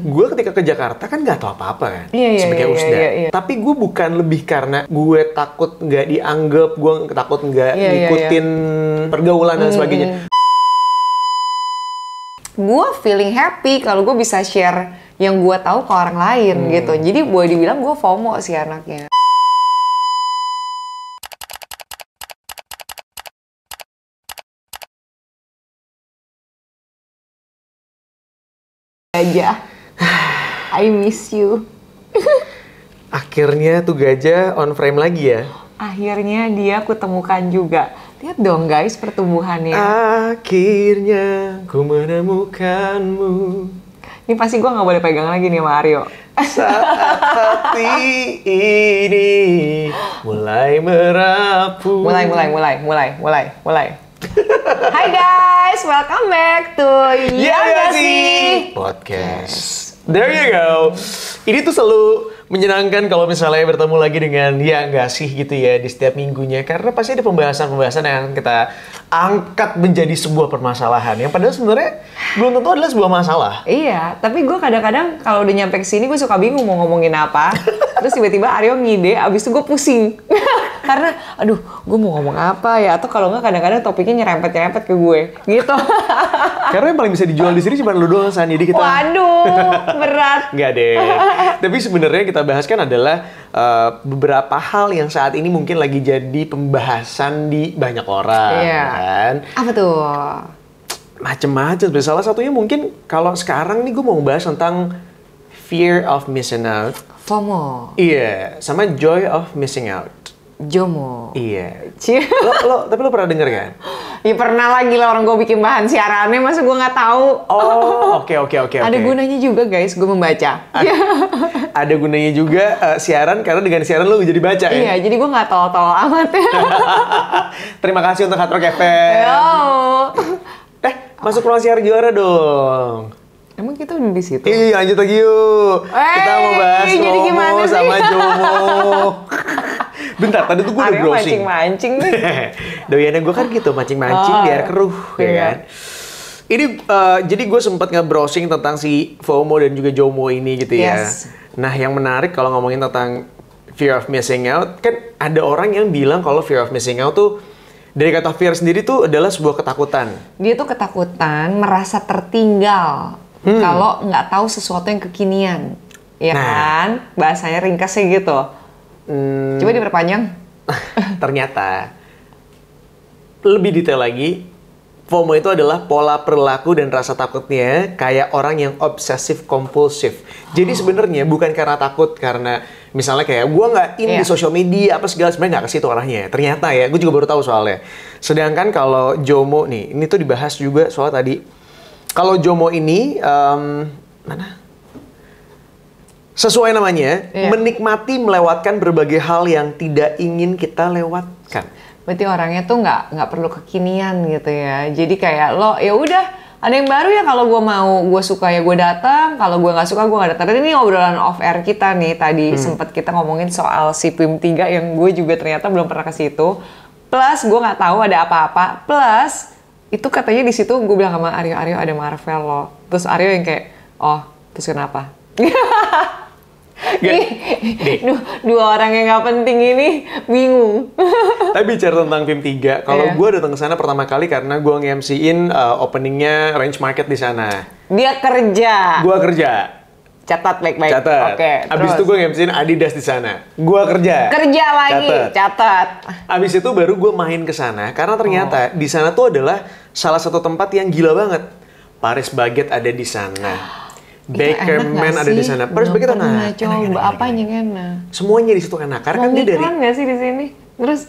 gue ketika ke Jakarta kan nggak tahu apa-apa kan sebagai Usda. Tapi gue bukan lebih karena gue takut nggak dianggap, gue takut nggak ngikutin pergaulan dan sebagainya. Gue feeling happy kalau gue bisa share yang gue tahu ke orang lain gitu. Jadi boleh dibilang gue FOMO sih anaknya. Gajah, I miss you. Akhirnya tuh Gajah on frame lagi ya. Akhirnya dia kutemukan juga. Lihat dong guys pertumbuhannya. Akhirnya ku menemukanmu. Ini pasti gue nggak boleh pegang lagi nih sama Aryo. Saat hati ini mulai merapu. Mulai. Hai guys, welcome back to Ya Nggak Sih Podcast. There you go. Ini tuh selalu menyenangkan kalau misalnya bertemu lagi dengan Ya Nggak Sih gitu ya di setiap minggunya. Karena pasti ada pembahasan-pembahasan yang akan kita angkat menjadi sebuah permasalahan. Yang padahal sebenarnya belum tentu adalah sebuah masalah. Iya, tapi gue kadang-kadang kalau udah nyampe ke sini gue suka bingung mau ngomongin apa. Terus tiba-tiba Aryo ngide, abis itu gue pusing. Karena, aduh, gue mau ngomong apa ya? Atau kalau nggak kadang-kadang topiknya nyerempet-nyerempet ke gue, gitu. Karena yang paling bisa dijual di sini cuma lu doang, San. Jadi kita... Waduh, berat. Nggak deh. Tapi sebenarnya kita bahas kan adalah beberapa hal yang saat ini mungkin lagi jadi pembahasan di banyak orang. Iya. Kan? Apa tuh? Macem-macem. Salah satunya mungkin kalau sekarang nih gue mau bahas tentang fear of missing out. FOMO. Iya, sama joy of missing out. JOMO. Iya. Cie. Tapi lo pernah denger kan? Ya pernah lagi lah orang gue bikin bahan siarannya, masa gue nggak tahu. Oh, oke. Ada gunanya juga guys, gue membaca. Ada gunanya juga siaran, karena dengan siaran lo jadi baca ya? Iya, jadi gue nggak tol-tol amat. Terima kasih untuk Hard Rock FM. Yo. Masuk ruang siar juara dong. Emang kita udah di situ? Iya, lanjut lagi yuk. Kita mau bahas FOMO sama JOMO. Bentar, tadi tuh gue udah browsing. Mancing-mancing nih. Doyannya gue kan gitu, mancing-mancing biar keruh, ya kan? Ini, jadi gue sempat nge-browsing tentang si FOMO dan juga JOMO ini gitu ya. Yes. Nah, yang menarik kalau ngomongin tentang fear of missing out, kan ada orang yang bilang kalau fear of missing out tuh, dari kata fear sendiri tuh adalah sebuah ketakutan. Dia tuh ketakutan, merasa tertinggal. Kalau nggak tahu sesuatu yang kekinian. Ya kan? Bahasanya ringkasnya gitu. Coba diperpanjang. Ternyata lebih detail lagi, FOMO itu adalah pola perilaku dan rasa takutnya kayak orang yang obsesif kompulsif. Jadi sebenarnya bukan karena takut, karena misalnya kayak gue nggak in di sosial media apa segala, sebenarnya nggak ke situ arahnya. Ternyata ya, gue juga baru tahu soalnya. Sedangkan kalau JOMO nih, ini tuh dibahas juga soal tadi. Kalau JOMO ini mana? Sesuai namanya, menikmati melewatkan berbagai hal yang tidak ingin kita lewatkan. Berarti orangnya tuh nggak perlu kekinian gitu ya. Jadi kayak lo ya udah ada yang baru ya, kalau gue mau, gue suka ya gue datang, kalau gue nggak suka gue nggak datang. Ini obrolan off air kita nih tadi sempat kita ngomongin soal si PIM 3 yang gue juga ternyata belum pernah ke situ. Plus gue nggak tahu ada apa-apa. Plus itu katanya di situ gue bilang sama Aryo ada Marvel loh. Terus Aryo yang kayak, oh terus kenapa? Dua orang yang nggak penting ini bingung. Tapi bicara tentang PIM 3, kalau gue datang ke sana pertama kali karena gue nge-MC-in openingnya Range Market di sana. Dia kerja. Gue kerja. Catat baik-baik. Catat. Oke, abis itu gue nge-MC-in Adidas di sana. Gue kerja. Kerja lagi. Catat. Abis itu baru gue main ke sana karena ternyata di sana tuh adalah salah satu tempat yang gila banget. Paris Baguette ada di sana. Bakerman ada di sana. Paris Baguette enak. Coba apa yang enak? Semuanya di situ enak. Karena kan dia dari. Nggak sih di sini? Terus.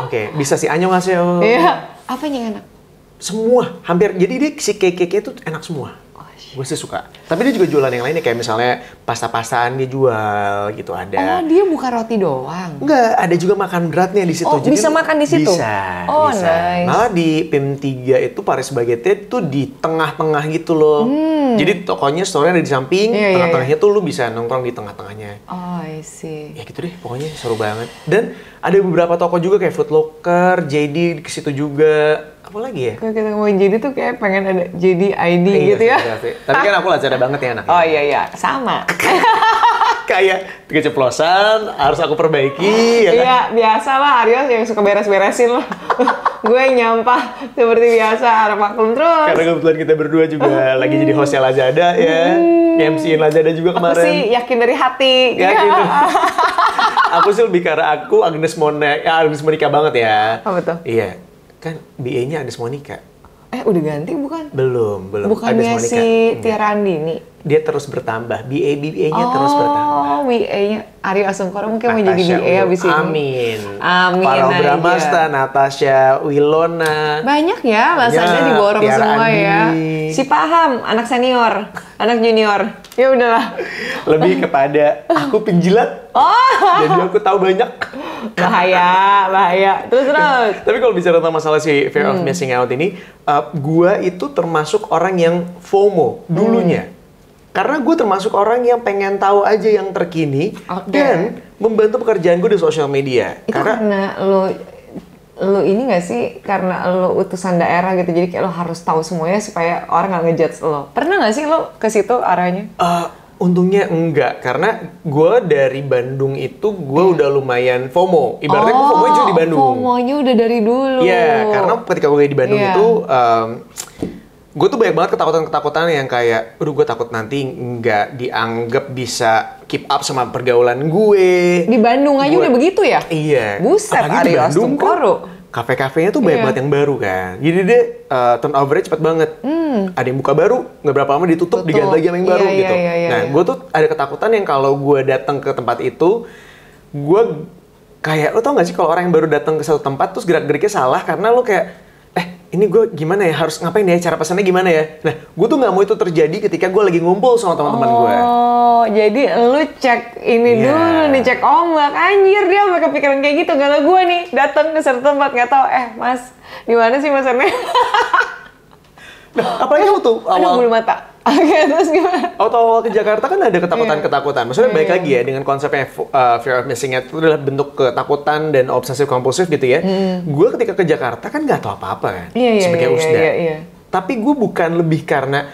Oke, bisa sih annyeonghaseyo. Iya. Apa yang enak? Semua, hampir. Jadi dia si cake-cake itu enak semua. Gue sih suka. Tapi dia juga jualan yang lainnya, kayak misalnya pasta-pastaan dia jual gitu ada. Oh, dia bukan roti doang? Enggak, ada juga makan beratnya di situ. Oh, jadi bisa makan di situ? Bisa. Oh, bisa. nice. Malah di PIM 3 itu Paris Baguette itu di tengah-tengah gitu loh. Jadi tokonya store ada di samping, Iya, iya, tengah-tengahnya tuh lu bisa nongkrong di tengah-tengahnya. Oh, I see. Ya gitu deh, pokoknya seru banget. Dan ada beberapa toko juga kayak Foot Locker, JD ke situ juga. Apa lagi ya? Kalau kita ngomongin JD tuh kayak pengen ada JD ID gitu ya. Tapi kan aku Lazada banget ya anaknya. Oh iya, sama. Kayak keceplosan, harus aku perbaiki ya kan? Iya, biasa lah Aryo yang suka beres-beresin loh. Gue yang nyampah seperti biasa, harap maklum terus. Karena kebetulan kita berdua juga lagi jadi hostnya Lazada ya. MC-in Lazada juga Aku kemarin. sih yakin dari hati. Ya gitu. Aku sih lebih karena aku Agnes Monica banget ya. Apa tuh? Iya. Kan BA-nya Agnes Monica. Udah ganti bukan? Belum. Bukannya Agnes Monica. si Tiara Andini? Dia terus bertambah. BA-nya terus bertambah. Oh, BA-nya Aryo Asungkara mungkin mau jadi BA abis ini. Amin. Amin Para aja. Bramasta, Natasha Wilona. Banyak ya, Lazada diborong Tiara semua ya. Andini. Si paham, anak senior, anak junior. Ya udahlah. Lebih kepada aku penjilat. Jadi aku tahu banyak. Bahaya. Terus. Tapi kalau bicara tentang masalah si fear of missing out ini, gua itu termasuk orang yang FOMO dulunya. Karena gue termasuk orang yang pengen tahu aja yang terkini dan membantu pekerjaan gue di sosial media. Itu karena lo ini gak sih, karena lo utusan daerah gitu, jadi kayak lo harus tahu semuanya supaya orang gak ngejudge lo. Pernah gak sih lo ke situ arahnya? Untungnya enggak, karena gue dari Bandung itu gue udah lumayan FOMO. Ibaratnya gue FOMO juga di Bandung. FOMO-nya udah dari dulu. Iya, karena ketika gue di Bandung itu, gue tuh banyak banget ketakutan-ketakutan yang kayak, aduh gue takut nanti nggak dianggap bisa keep up sama pergaulan gue. Di Bandung aja udah begitu ya? Iya. Buset, Apalagi di Aryo Bandung Astungkoro. Kafe-kafenya tuh banyak banget yang baru kan. Jadi dia turnover-nya cepet banget. Ada yang buka baru, nggak berapa lama ditutup, diganti lagi sama yang baru gitu. Nah, gue tuh ada ketakutan yang kalau gue datang ke tempat itu, gue kayak, lo tau gak sih kalau orang yang baru datang ke satu tempat terus gerak-geriknya salah karena lo kayak, ini gue gimana ya, harus ngapain ya, cara pesannya gimana ya. Nah, gue tuh nggak mau itu terjadi ketika gue lagi ngumpul sama teman-teman gue. Oh, jadi lu cek ini dulu nih, cek ombak. Anjir, dia sampai kepikiran kayak gitu. Kalau gue nih datang ke satu tempat nggak tahu, mas, di mana sih masannya? Nah, apalagi waktu Aduh, bulu mata. Oke, terus gimana? Awal-awal ke Jakarta kan ada ketakutan-ketakutan. Maksudnya balik lagi ya dengan konsepnya fear of missing out itu adalah bentuk ketakutan dan obsesif kompulsif gitu ya. Gue ketika ke Jakarta kan nggak tahu apa-apa kan sebagai Usda. Tapi gue bukan lebih karena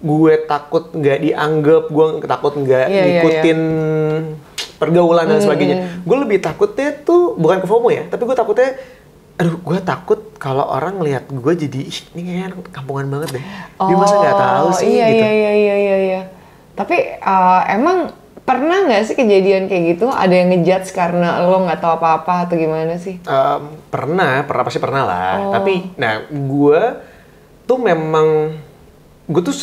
gue takut nggak dianggap, gue takut nggak ngikutin pergaulan dan sebagainya. Gue lebih takutnya tuh bukan ke FOMO ya, tapi gue takutnya, aduh, gue takut kalau orang ngelihat gue jadi, ini kayaknya kampungan banget deh. Dia masa nggak tahu sih gitu. Iya. Tapi emang pernah nggak sih kejadian kayak gitu? Ada yang ngejudge karena lo nggak tahu apa-apa atau gimana sih? Pernah pasti pernah lah. Tapi, nah, gue tuh memang, gue tuh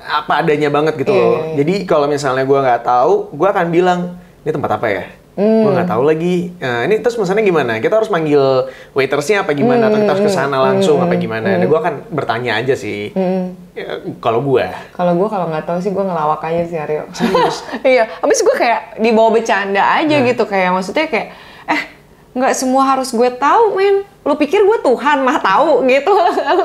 apa adanya banget gitu loh. Jadi kalau misalnya gue nggak tahu, gue akan bilang, ini tempat apa ya? Gue nggak tahu lagi. Ini terus pesannya gimana? Kita harus manggil waitersnya apa gimana? Atau kita harus ke sana langsung apa gimana? Nah, gue akan bertanya aja sih. Ya, kalau gue kalau nggak tahu sih gue ngelawak aja sih, Aryo. Iya. Habis gue kayak dibawa bercanda aja gitu, kayak maksudnya kayak nggak semua harus gue tahu, men. Lu pikir gue Tuhan mah tahu gitu?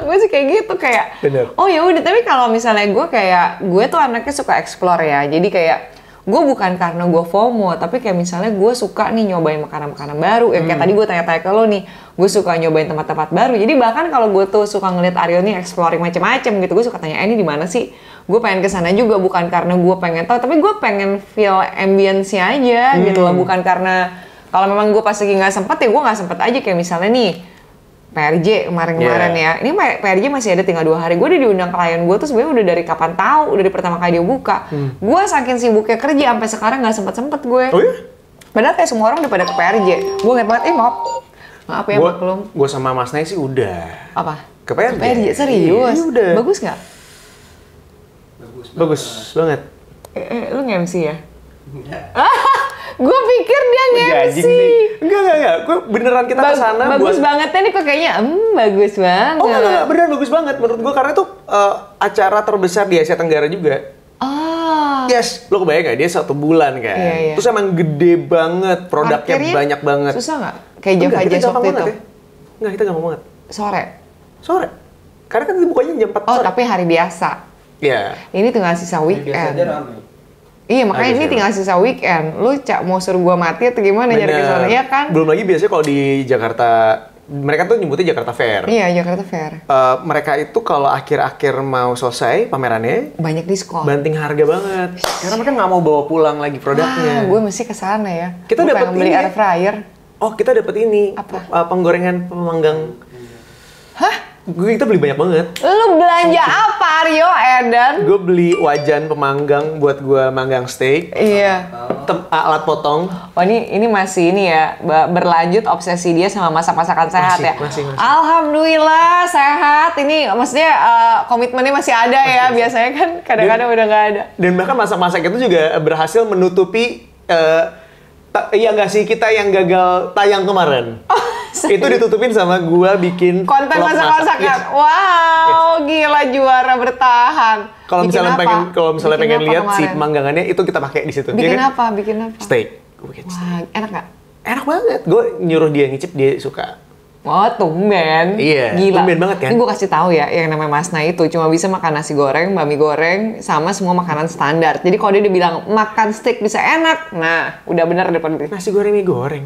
Gue sih kayak gitu, kayak. Bener. Oh ya udah. Tapi kalau misalnya gue tuh anaknya suka explore ya. Jadi kayak gue bukan karena gue FOMO, tapi kayak misalnya gue suka nih nyobain makanan-makanan baru. Yang kayak tadi gue tanya-tanya ke lo nih, gue suka nyobain tempat-tempat baru. Jadi bahkan kalau gue tuh suka ngeliat Aryo nih exploring macam-macam gitu, gue suka tanya, ini di mana sih? Gue pengen kesana juga, bukan karena gue pengen tahu, tapi gue pengen feel ambience-nya aja gitu loh. Bukan karena kalau memang gue pas lagi nggak sempet ya gue nggak sempet aja. Kayak misalnya nih PRJ kemarin-kemarin ya. Ini PRJ masih ada tinggal 2 hari. Gue udah diundang klien gue tuh sebenarnya udah dari kapan tahu, udah dari pertama kali dia buka. Gue saking sibuknya kerja sampai sekarang nggak sempet gue. Oh iya? Padahal kayak semua orang udah pada ke PRJ. Gue ngeliat banget, maaf ya maklum. Gue sama Mas Nay sih udah. Apa? Ke PRJ. Serius? Iya, udah. Bagus nggak? Bagus banget. Lu nge-MC ya? Gue pikir dia nge-MC. Enggak. Gue beneran kita kesana bagus banget nih kok kayaknya. Bagus banget. Oh enggak, beneran bagus banget menurut gue. Karena itu acara terbesar di Asia Tenggara juga. Yes, lo kebayang gak? Dia 1 bulan kan. Iya. Terus emang gede banget, produknya Parkirnya banyak banget. Susah nggak? Kayak Java Jazz waktu itu? Ya. Enggak, kita gampang banget. Sore? Karena kan dibukanya jam 4 Oh, sore. tapi hari biasa? Iya. Ini tinggal sisa Biasa weekend. aja rame. Iya makanya Agak ini sih, tinggal sisa weekend. Lu mau suruh gua mati atau gimana nyari ke sana? Iya kan? Belum lagi biasanya kalau di Jakarta, mereka tuh nyebutnya Jakarta Fair. Iya Jakarta Fair. Mereka itu kalau akhir-akhir mau selesai pamerannya, Banyak diskon. banting harga banget. Karena mereka nggak mau bawa pulang lagi produknya. Gue mesti ke sana ya. Kita Gua dapat pengen beli ini ya. air fryer. Oh, kita dapat ini. Apa? Penggorengan pemanggang. Hah? Kita beli banyak banget. Lu belanja apa Aryo Eden? Gue beli wajan pemanggang buat gue manggang steak. Iya. Alat potong. Oh ini masih ini ya, berlanjut obsesi dia sama masak-masakan sehat ya. Masih. Alhamdulillah sehat. Ini maksudnya komitmennya masih ada ya. Biasanya kan kadang-kadang udah nggak ada. Dan bahkan masak-masak itu juga berhasil menutupi ya nggak sih kita yang gagal tayang kemarin. Itu ditutupin sama gua bikin Konten vlog masak-masakan. Yes. Wow, gila juara bertahan. Kalau Bikin misalnya apa? pengen Bikin lihat apa si kemarin? pemanggangannya itu kita pakai di situ. Bikin Ya kan? apa? Bikin apa? Steak. Gua bikin steak. Wah, enak nggak? Enak banget. Gue nyuruh dia ngicip, dia suka. Oh, tumben. Iya, Gila. tumben banget kan? Ini gue kasih tahu ya, yang namanya Mas Nay itu cuma bisa makan nasi goreng, bami goreng, sama semua makanan standar. Jadi kalau dia bilang makan steak bisa enak, nah udah bener depan dia. Nasi goreng mie goreng.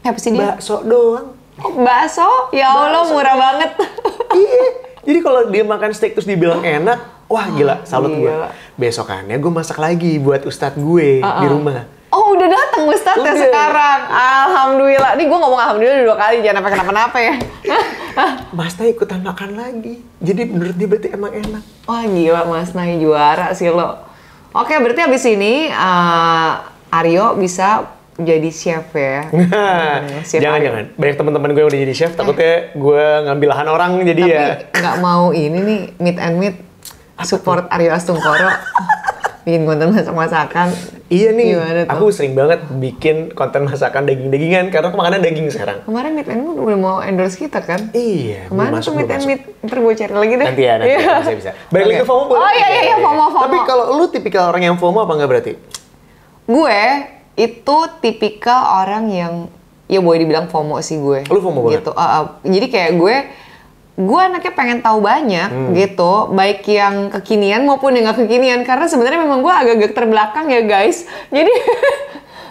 Apa sih dia? Bakso doang. Oh, bakso? Ya Allah, Bakso. murah banget. Iya. Jadi kalau dia makan steak terus dibilang enak, wah gila, salut gue. Gila. Besokannya gue masak lagi buat ustadz gue di rumah. Oh, udah datang Ustadz ya Udah. sekarang. Alhamdulillah. Nih gue ngomong alhamdulillah udah 2 kali, jangan sampai kenapa-napa ya. Mas Tay ikutan makan lagi. Jadi menurut dia berarti emang enak. Wah gila Mas Nay juara sih lo. Oke berarti abis ini Aryo bisa jadi chef ya. Chef Aryo. Jangan-jangan. Banyak teman-teman gue yang udah jadi chef, takutnya gue ngambil lahan orang jadi Tapi ya. nggak mau ini nih meet and meet support Aryo Astungkoro. Bikin konten masak-masakan. Iya nih, Gimana tuh? aku sering banget bikin konten masakan daging-dagingan karena aku makannya daging sekarang. Kemarin meet and meet udah mau endorse kita kan? Iya, Kemarin tuh meet and meet. Ntar gue cari lagi deh. Nanti ya, bisa. Balik lagi ke FOMO boleh? Oh iya, FOMO. Tapi kalau lu tipikal orang yang FOMO apa enggak berarti? Gue itu tipikal orang yang ya boleh dibilang FOMO sih gue. Lu FOMO banget? Gitu. Jadi kayak gue anaknya pengen tahu banyak gitu, baik yang kekinian maupun yang nggak kekinian, karena sebenarnya memang gue agak-agak terbelakang ya guys. Jadi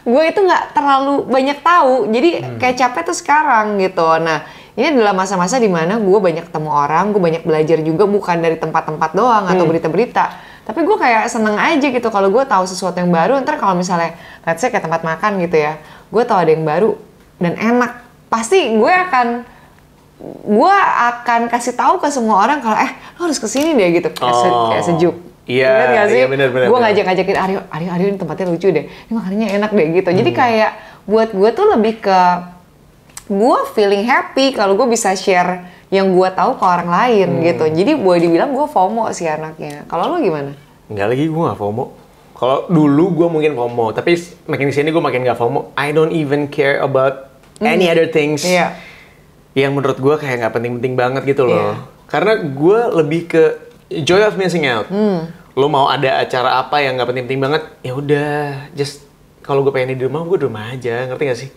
gue itu nggak terlalu banyak tahu, jadi kayak capek tuh sekarang gitu. Nah ini adalah masa-masa dimana gue banyak ketemu orang, gue banyak belajar juga, bukan dari tempat-tempat doang atau berita-berita. Tapi gue kayak seneng aja gitu kalau gue tahu sesuatu yang baru. Ntar kalau misalnya, let's say kayak tempat makan gitu ya, gue tahu ada yang baru dan enak, pasti gue akan kasih tahu ke semua orang kalau lo harus kesini deh gitu, kayak sejuk. Iya, Bener gak sih? iya bener. Gue ngajak-ngajakin Aryo ini tempatnya lucu deh, ini makanannya enak deh gitu. Jadi kayak buat gue tuh lebih ke gue feeling happy kalau gue bisa share yang gue tahu ke orang lain gitu. Jadi boleh dibilang gue FOMO sih anaknya. Kalau lo gimana? Enggak lagi, gue gak FOMO. Kalau dulu gue mungkin FOMO, tapi makin kesini gue makin gak FOMO. I don't even care about any other things. Iya. Yang menurut gue kayak nggak penting-penting banget gitu loh. Iya. Karena gue lebih ke joy of missing out. Lo mau ada acara apa yang nggak penting-penting banget, ya udah, just kalau gue pengen di rumah, gue di rumah aja, ngerti gak sih?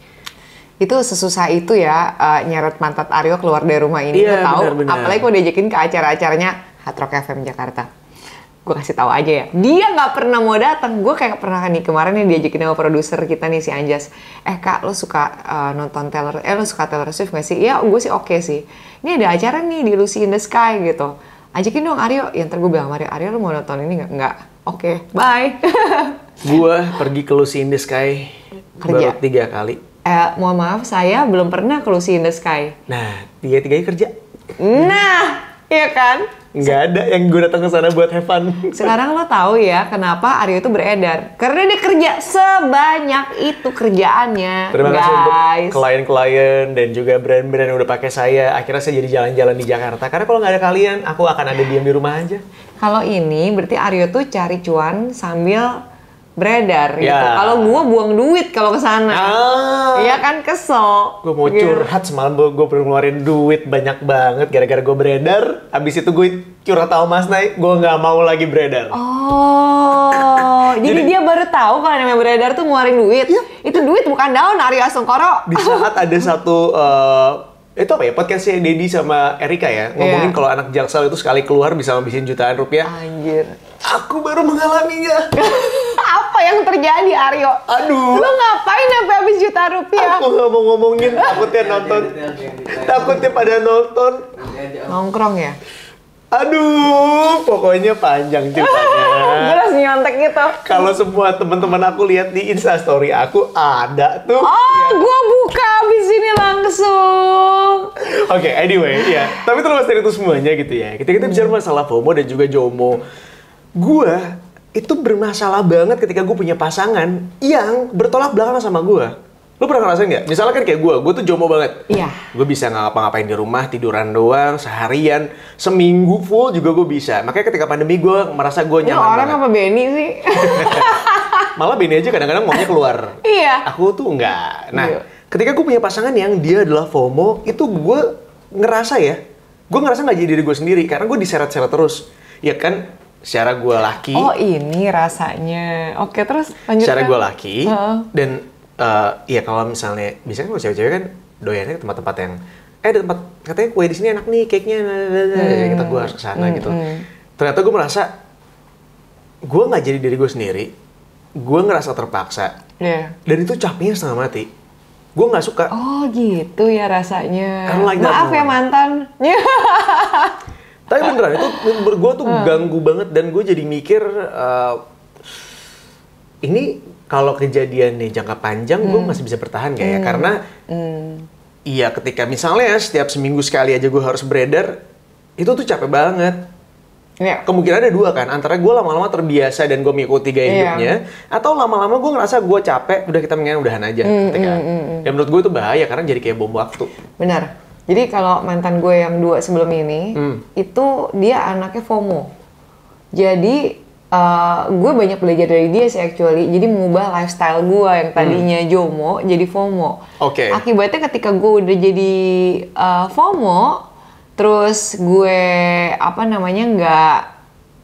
Itu sesusah itu ya nyeret pantat Aryo keluar dari rumah ini. Iya, Lo tahu, benar-benar. apalagi kalau diajakin ke acara-acaranya Hard Rock FM Jakarta. Gue kasih tahu aja ya, dia nggak pernah mau datang. Gue kayak pernah nih kemarin nih diajakin sama produser kita nih si Anjas. Kak, lo suka nonton lo suka Taylor Swift nggak sih? Iya, gue sih oke sih. Ini ada acara nih di Lucy in the Sky gitu. Ajakin dong Aryo. Ya ntar gue bilang sama Aryo, lo mau nonton ini nggak? Nggak. Oke, bye. Gue pergi ke Lucy in the Sky Kerja. baru 3 kali. Mohon maaf, saya belum pernah ke Lucy in the Sky. Nah, 3-3nya kerja. Nah, iya kan? Nggak ada yang gue datang ke sana buat have fun. Sekarang lo tahu ya kenapa Aryo itu beredar. Karena dia kerja sebanyak itu kerjaannya, Terima kasih untuk guys. klien-klien dan juga brand-brand yang udah pakai saya. Akhirnya saya jadi jalan-jalan di Jakarta. Karena kalau nggak ada kalian, aku akan ada diam di rumah aja. Kalau ini berarti Aryo tuh cari cuan sambil beredar gitu. Ya. Kalau gua buang duit kalau ke sana. Iya kan kesel. Gue mau Gitu. curhat semalam, gue perlu ngeluarin duit banyak banget gara-gara gue beredar. Abis itu gue curhat sama Mas Nay, gue nggak mau lagi beredar. Oh, jadi dia baru tahu kalau namanya beredar tuh ngeluarin duit. Itu duit bukan daun Aryo Astungkoro. Di saat ada satu itu apa ya, podcastnya Dedi sama Erika ya, ngomongin kalau anak Jaksel itu sekali keluar bisa ngabisin jutaan rupiah. Anjir. Aku baru mengalaminya. Apa yang terjadi, Aryo? Aduh. Lu ngapain sampai habis juta rupiah? Aku nggak mau ngomongin, takutnya nonton. Takutnya pada nonton. Nongkrong ya? Aduh, pokoknya panjang ceritanya. Gue langsung nyontek gitu. Kalau semua teman-teman aku lihat di Instastory aku ada tuh. Oh, gue buka abis ini langsung. Oke, anyway, ya. Tapi terlepas dari itu semuanya gitu ya. Kita bicara masalah FOMO dan juga JOMO. Gue itu bermasalah banget ketika gue punya pasangan yang bertolak belakang sama gue. Lu pernah ngerasain nggak? Misalnya kan kayak gue tuh JOMO banget. Iya. Gue bisa nggak ngapa-ngapain di rumah, tiduran doang, seharian, seminggu full juga gue bisa. Makanya ketika pandemi gue merasa gue Lu nyaman orang banget. apa Benny sih? Malah Benny aja kadang-kadang maunya keluar. Iya. Aku tuh enggak. Nah, Iya. ketika gue punya pasangan yang dia adalah FOMO, itu gue ngerasa ya, gue ngerasa nggak jadi diri gue sendiri karena gue diseret-seret terus. Ya kan, secara gue laki. Oh, ini rasanya. Oke, terus lanjutkan. Secara gue laki dan ya kalau misalnya, biasanya kalau cewek-cewek kan doyannya ke tempat-tempat yang ada tempat katanya kue di sini enak nih, cake-nya, kita gue harus kesana gitu. Ternyata gue merasa gue nggak jadi diri gue sendiri, gue ngerasa terpaksa, dan itu capeknya setengah mati. Gue nggak suka. Oh gitu ya rasanya. Like maaf ya mantan. Tapi beneran itu gue tuh ganggu banget dan gue jadi mikir ini kalau kejadiannya jangka panjang gue masih bisa bertahan gak ya? Karena iya ketika misalnya setiap seminggu sekali aja gue harus beredar, itu tuh capek banget. Ya. Kemungkinan ada dua kan, antara gue lama-lama terbiasa dan gue mengikuti gaya hidupnya, atau lama-lama gue ngerasa gue capek, udah kita mendingan udahan aja. Dan menurut gue itu bahaya karena jadi kayak bom waktu. Benar. Jadi kalau mantan gue yang 2 sebelum ini, itu dia anaknya FOMO. Jadi gue banyak belajar dari dia sih actually. Jadi mengubah lifestyle gue yang tadinya JOMO jadi FOMO. Oke. Akibatnya ketika gue udah jadi FOMO, terus gue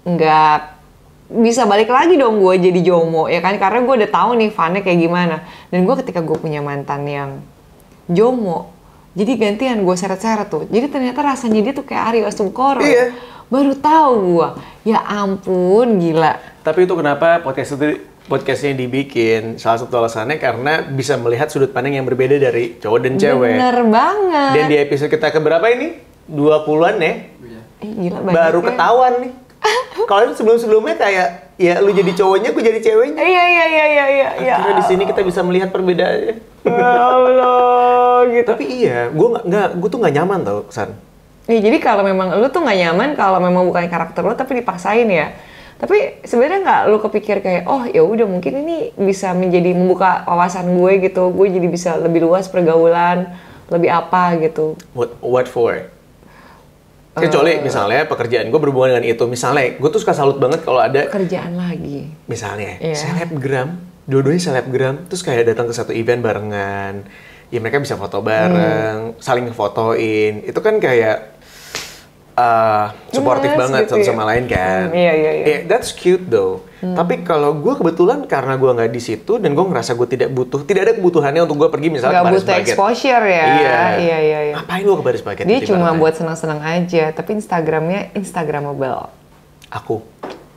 nggak bisa balik lagi dong gue jadi JOMO ya kan, karena gue udah tahu nih funnya kayak gimana. Dan gue ketika gue punya mantan yang JOMO, jadi gantian gue seret-seret tuh. Jadi ternyata rasanya dia tuh kayak Aryo Astumkoro. Iya. Baru tahu gue. Ya ampun, gila. Tapi itu kenapa podcastnya dibikin, salah satu alasannya karena bisa melihat sudut pandang yang berbeda dari cowok dan cewek. Bener banget. Dan di episode kita keberapa ini? 20-an ya? Gila banget. Baru ketahuan nih. Kalau itu sebelum-sebelumnya kayak ya lu jadi cowoknya, gue jadi ceweknya. Iya. Akhirnya di sini kita bisa melihat perbedaannya. Ya Allah, gitu. Tapi iya, gue tuh nggak nyaman tau, San. Ya, jadi kalau memang lu tuh nggak nyaman, kalau memang bukan karakter lu tapi dipaksain ya. Tapi sebenarnya nggak lu kepikir kayak, oh ya udah mungkin ini bisa menjadi membuka wawasan gue gitu. Gue jadi bisa lebih luas pergaulan, lebih apa gitu. What for? Kecuali misalnya pekerjaan gue berhubungan dengan itu. Misalnya, gue tuh suka salut banget kalau ada Kerjaan lagi. misalnya selebgram, dua-duanya selebgram, terus kayak datang ke satu event barengan. Ya mereka bisa foto bareng, saling fotoin. Itu kan kayak suportif banget gitu satu ya. sama lain kan. Iya. That's cute though. Tapi kalau gue kebetulan karena gue nggak di situ dan gue ngerasa gue tidak ada kebutuhannya untuk gue pergi misalnya ke Gak Baris butuh Baget. exposure ya. Iya. Ngapain gue ke Baris Baget? Dia gitu cuma ibaratnya? buat senang-senang aja, tapi Instagramnya Instagramable. Aku.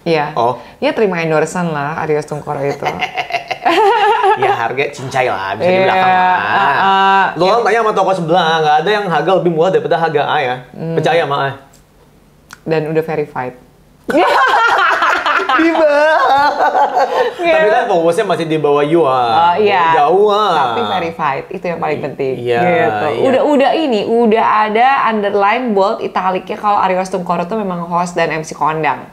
Iya. Oh. Dia terima endorsement lah Aryo Astumkoro itu. Ya harga cincai lah, bisa di Iya, belakang lah. Lo kan tanya sama toko sebelah, nggak ada yang harga lebih murah daripada harga A ya. Percaya sama A. Dan udah verified. Di bawah. Tapi kan fokusnya masih di bawah Yuan. Iya. Jauh ah. Tapi verified, itu yang paling penting. Iya, Gitu. iya. Udah ada underline bold italiknya kalau Aryo Astumkoro tuh memang host dan MC kondang.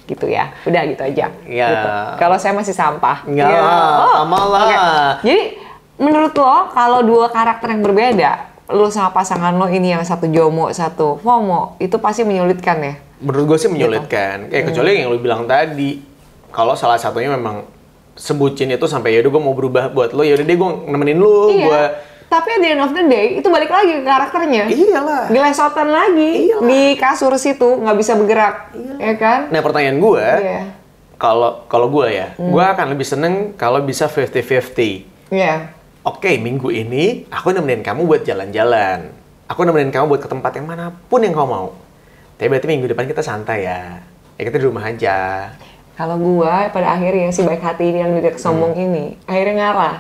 Gitu ya. Udah gitu aja. Iya. Gitu. Kalau saya masih sampah. Enggak Gitu. lah, sama lah. Oke. Jadi menurut lo kalau dua karakter yang berbeda, lo sama pasangan lo ini yang satu JOMO, satu FOMO, itu pasti menyulitkan ya? Menurut gue sih menyulitkan. Kecuali yang lu bilang tadi, kalau salah satunya memang sebutin itu sampai yaudah gue mau berubah buat lo, yaudah deh gue nemenin lu. Iya. Tapi at the end of the day, itu balik lagi ke karakternya. Iyalah. Dilesotan lagi di kasur situ, nggak bisa bergerak, ya kan? Nah pertanyaan gue, Iya. kalau gue ya, gue akan lebih seneng kalau bisa 50-50. Iya. Oke, minggu ini aku nemenin kamu buat jalan-jalan. Aku nemenin kamu buat ke tempat yang manapun yang kau mau. Tapi berarti minggu depan kita santai ya. ya kita di rumah aja. Kalau gua pada akhirnya si baik hati ini yang tidak sombong ini akhirnya ngalah.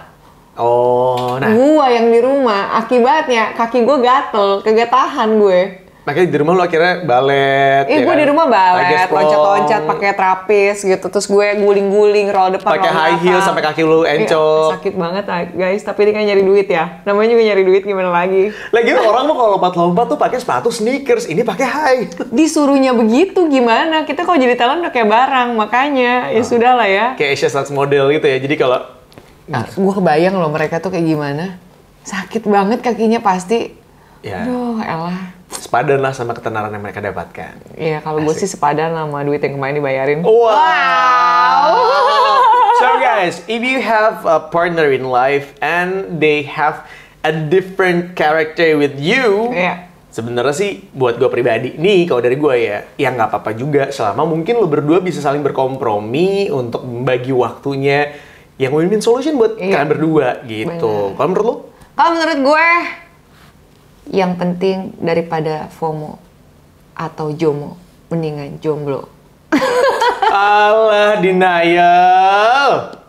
Oh, nah. Gua yang di rumah akibatnya kaki gua gatel, kagak tahan gue. Makanya di rumah lu akhirnya balet. Ih, ya gue kan? di rumah balet, Legesprong, loncat-loncat pakai trapis gitu. Terus gue guling-guling, roll depan, pakai roll high heel belakang. sampai kaki lu Iya, encok. sakit banget guys, tapi ini kan nyari duit ya. Namanya juga nyari duit, gimana lagi. Lagi orang mau kalau lompat-lompat tuh pakai sepatu sneakers, ini pakai high. Disuruhnya begitu gimana? Kita kalau jadi talent udah kayak barang, makanya ya sudah lah ya. Kayak Asia Stars model gitu ya. Jadi kalau Gue kebayang loh mereka tuh kayak gimana. Sakit banget kakinya pasti. ya Aduh, elah. sepadan lah sama ketenaran yang mereka dapatkan. Iya, kalau gue sih sepadan sama duit yang kemarin dibayarin. Wow. So guys, if you have a partner in life and they have a different character with you, Iya. sebenarnya sih buat gue pribadi nih, kalau dari gue ya nggak apa-apa juga selama mungkin lo berdua bisa saling berkompromi untuk membagi waktunya yang win-win solution buat Iya. kalian berdua gitu. Bener. Kalau menurut lo? Kalau menurut gue, yang penting daripada FOMO atau JOMO, mendingan jomblo. Alah, denial.